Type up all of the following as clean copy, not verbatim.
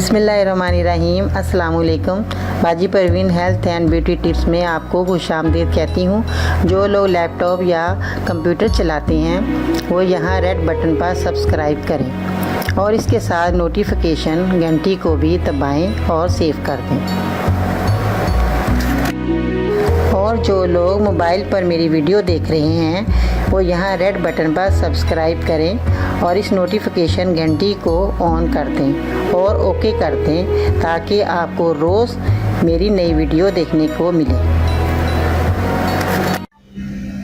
बिस्मिल्लाहिर्रहमानिर्रहीम। अस्सलाम वालेकुम। बाजी Parveen health and beauty tips में आपको खुशामदीद कहती हूँ। जो लोग लैपटॉप या कंप्यूटर चलाते हैं वो यहाँ रेड बटन पर सब्सक्राइब करें और इसके साथ नोटिफिकेशन घंटी को भी दबाएं और सेव कर दें। और जो लोग मोबाइल पर मेरी वीडियो देख रहे हैं वो यहाँ रेड बटन पर सब्सक्राइब करें और इस नोटिफिकेशन घंटी को ऑन कर दें और ओके कर दें ताकि आपको रोज़ मेरी नई वीडियो देखने को मिले।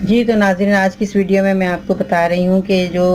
जी तो नाज़रीन, आज की इस वीडियो में मैं आपको बता रही हूँ कि जो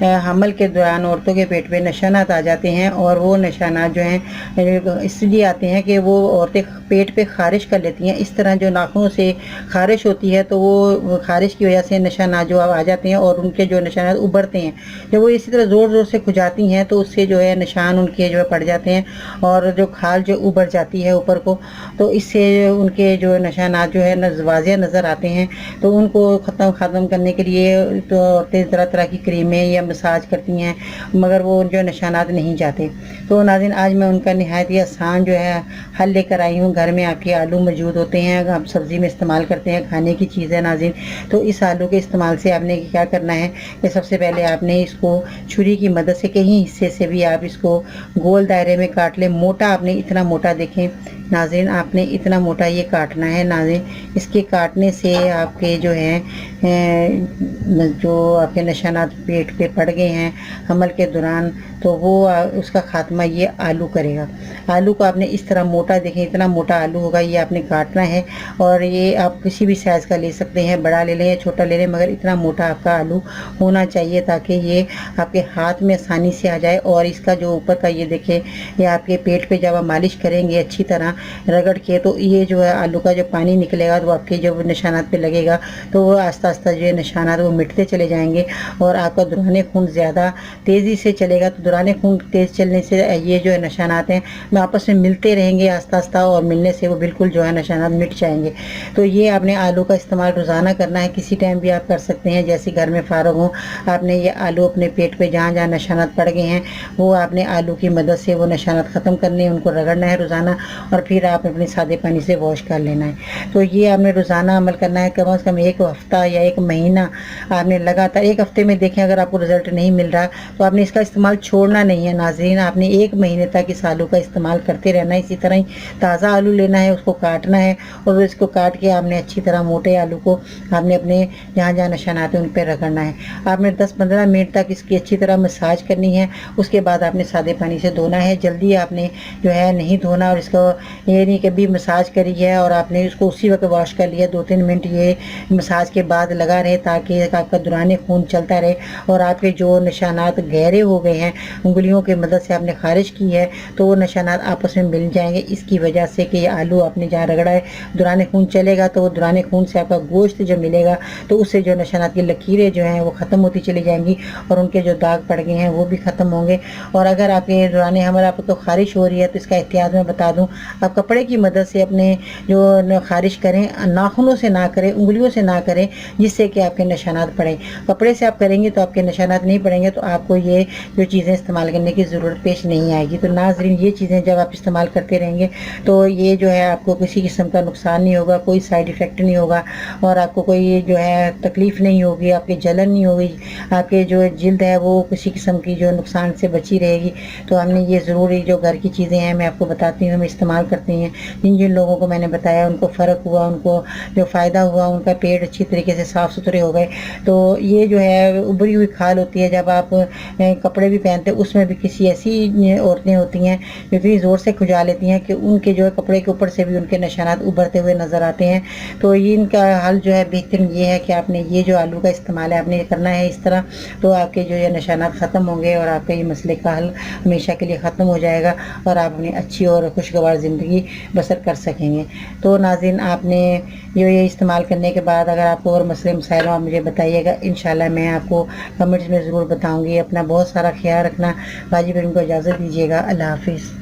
हमल के दौरान औरतों के पेट पे निशानात आ जाते हैं और वो निशानात जो हैं इसलिए आते हैं कि वो औरतें पेट पे ख़ारिश कर लेती हैं। इस तरह जो नाखूनों से ख़ारिश होती है तो वो ख़ारिश की वजह से निशानात जो आ जाते हैं और उनके जो निशानात उभरते हैं। जब वो इसी तरह ज़ोर ज़ोर से खुजाती हैं तो उससे जो है निशान उनके जो है पड़ जाते हैं और जो खाल जो उभर जाती है ऊपर को, तो इससे उनके जो निशानात जो है वाज़िह नज़र आते हैं। तो उनको ख़त्म करने के लिए तो औरतें तरह तरह की क्रीमें या मसाज करती हैं मगर वो जो निशानात नहीं जाते। तो नाज़रीन, आज मैं उनका नहायत ही आसान जो है हल लेकर आई हूँ। घर में आपके आलू मौजूद होते हैं, आप सब्ज़ी में इस्तेमाल करते हैं, खाने की चीज़ है नाज़रीन। तो इस आलू के इस्तेमाल से आपने क्या करना है कि सबसे पहले आपने इसको छुरी की मदद से कहीं हिस्से से भी आप इसको गोल दायरे में काट लें। मोटा आपने इतना मोटा, देखें नाज़रीन, आपने इतना मोटा ये काटना है नाज़रीन। इसके काटने से आपके जो हैं जो आपके निशानात पेट पे पड़ गए हैं हमल के दौरान तो वो उसका ख़ात्मा ये आलू करेगा। आलू को आपने इस तरह मोटा, देखें इतना मोटा आलू होगा, ये आपने काटना है। और ये आप किसी भी साइज़ का ले सकते हैं, बड़ा ले लें या छोटा ले लें, मगर इतना मोटा आपका आलू होना चाहिए ताकि ये आपके हाथ में आसानी से आ जाए। और इसका जो ऊपर का ये देखें, ये आपके पेट पे जब आप मालिश करेंगे अच्छी तरह रगड़ के तो ये जो है आलू का जो पानी निकलेगा तो आपके जो निशानात पे लगेगा तो वो आस्ता आस्ता जो है निशानात वो मिटते चले जाएंगे और आपका दौरान खून ज़्यादा तेज़ी से चलेगा। तो दौरान खून तेज़ चलने से ये जो है निशानात हैं वो आपस में मिलते रहेंगे आस्ता आस्ता और मिलने से वो बिल्कुल जो है निशानात मिट जाएंगे। तो ये आपने आलू का इस्तेमाल रोज़ाना करना है, किसी टाइम भी आप कर सकते हैं। जैसे घर में फ़ारग हो, आपने ये आलू अपने पेट पे जहाँ जहाँ निशानात पड़ गए हैं वो आपने आलू की मदद से वो निशानात ख़त्म करने हैं, उनको रगड़ना है रोज़ाना और फिर आप अपने सादे पानी से वॉश कर लेना है। तो ये आपने रोज़ाना अमल करना है, कम से कम एक हफ़्ता या एक महीना आपने लगातार। एक हफ़्ते में देखें अगर आपको रिज़ल्ट नहीं मिल रहा तो आपने इसका इस्तेमाल छोड़ना नहीं है नाज़रीन। आपने एक महीने तक इस आलू का इस्तेमाल करते रहना है। इसी तरह ही ताज़ा आलू लेना है, उसको काटना है और इसको काट के आपने अच्छी तरह मोटे आलू को आपने अपने जहाँ जहाँ निशानात हैं उन पर रगड़ना है। आपने 10-15 मिनट तक इसकी अच्छी तरह मसाज करनी है। उसके बाद आपने सादे पानी से धोना है, जल्दी आपने जो है नहीं धोना। और इसको ये नहीं कि भी मसाज करी है और आपने उसको उसी वक्त वॉश कर लिया, 2-3 मिनट ये मसाज के बाद लगा रहे ताकि आपका दौरान खून चलता रहे और आपके जो निशानात गहरे हो गए हैं, उंगलियों की मदद से आपने खारिश की है तो वो निशानात आपस में मिल जाएंगे। इसकी वजह से कि ये आलू आपने जहाँ रगड़ा है दौरान खून चलेगा तो वो दौरान खून से आपका गोश्त जो मिलेगा तो उससे जो निशानात की लकीरें जो हैं वो ख़त्म होती चली जाएंगी और उनके जो दाग पड़ गए हैं वो भी ख़त्म होंगे। और अगर आपके दौरान हमल आपको खारिश हो रही है तो इसका एहतियात मैं बता दूँ, आप कपड़े की मदद से अपने जो खारिश करें, नाखूनों से ना करें, उंगलियों से ना करें, जिससे कि आपके निशानात पड़े। कपड़े से आप करेंगे तो आपके निशानात नहीं पड़ेंगे तो आपको ये जो चीज़ें इस्तेमाल करने की ज़रूरत पेश नहीं आएगी। तो नाज़रीन, ये चीज़ें जब आप इस्तेमाल करते रहेंगे तो ये जो है आपको किसी किस्म का नुकसान नहीं होगा, कोई साइड इफ़ेक्ट नहीं होगा और आपको कोई जो है तकलीफ़ नहीं होगी, आपकी जलन नहीं होगी, आपके जो जिल्द है वो किसी किस्म की जो नुकसान से बची रहेगी। तो हमने ये ज़रूरी जो घर की चीज़ें हैं मैं आपको बताती हूँ, हम इस्तेमाल करते हैं। जिन जिन लोगों को मैंने बताया उनको फ़र्क हुआ, उनको जो फ़ायदा हुआ, उनका पेट अच्छी तरीके से साफ़ सुथरे हो गए। तो ये जो है उभरी हुई खाल होती है, जब आप कपड़े भी पहनते हैं उसमें भी किसी ऐसी औरतें होती हैं जो इतनी ज़ोर से खुजा लेती हैं कि उनके जो है कपड़े के ऊपर से भी उनके निशानात उभरते हुए नज़र आते हैं। तो ये इनका हल जो है बेहतरीन ये है कि आपने ये जो आलू का इस्तेमाल है आपने करना है इस तरह, तो आपके जो है निशानात ख़त्म होंगे और आपके ये मसले का हल हमेशा के लिए ख़त्म हो जाएगा और आप अपनी अच्छी और खुशगवार ज़िंदगी बसर कर सकेंगे। तो नाज़रीन, आपने ये इस्तेमाल करने के बाद अगर आपको और मसले मसाइल आप मुझे बताइएगा, इंशाल्लाह मैं आपको कमेंट्स में ज़रूर बताऊँगी। अपना बहुत सारा ख्याल रखना। बाजी पर इनको इजाज़त दीजिएगा। अल्लाह हाफिज़।